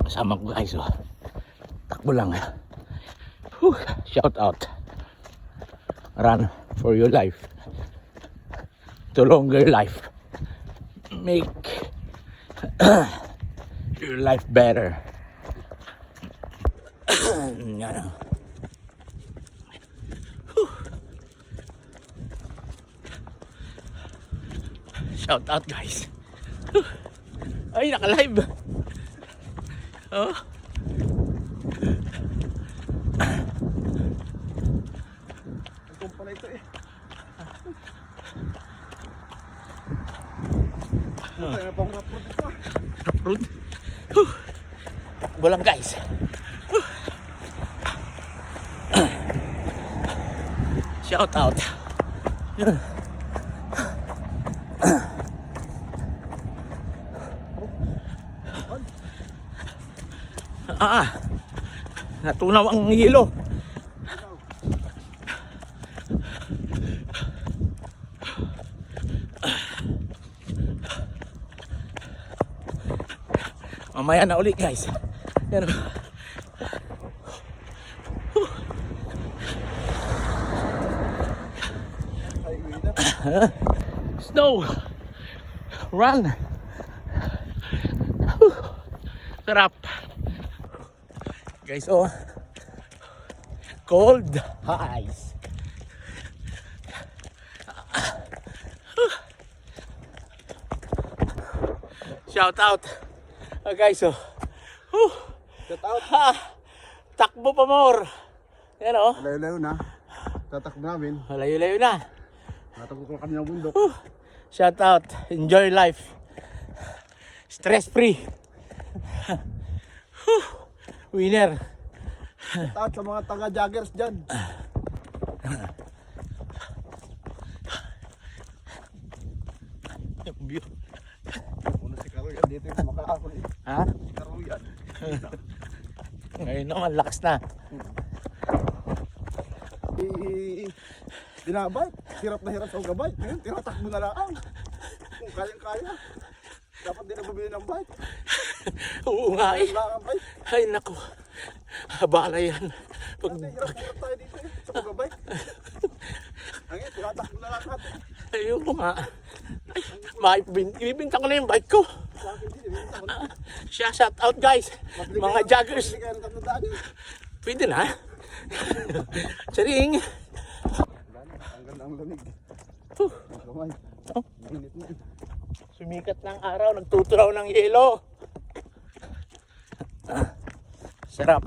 Kasama ko guys, oh. Takbo lang. Whew. Shout out. Run for your life. To longer life. Make your life better. Yan. Shout out guys. Ay, naka-live. Oh. Ito pala ito eh. Ano pang rapod ito? Rapod. Takbo lang guys. Shout out. Natunaw ang yelo. Mamaya na ulit guys. Yan. Snow. Run. Sarap. Guys, oh. Cold ice. Shout out. Guys, oh. Shout out. Takbo pa more. Yan, oh. Layo-layo na. Tatakbo namin. Layo-layo na. Natakbo ko kami ng bundok. Shout out. Enjoy life. Stress free. Winner. Shout out sa mga taga-joggers dyan. Una si Karo yan. Dito yung makakapon eh. Ha? Si Karo yan. Ngayon naman, lakas na. Dinabay. Hirap na hirap sa gabay. Ngayon, tinatakbo na lang. Kung kayang-kaya. Dapat din na bumili ng bike. Oo nga eh. Kailangan bike. Ay naku. Habala yan. Pag... Hirap na hirap tayo dito eh. Sa gabay. Ngayon, tinatakbo na lang natin. Ayun ko nga. Ay, ibibinta ko na yung bike ko. Sa akin din, ibinta ko na. Shout out guys. Mga joggers. Hindi kayo natandaan eh. Pwede na. Charing. Ang ganda ang lamig. Gamay. Oh. Mainit na. Sumikat ng araw, nagtuturaw ng yelo. Sarap.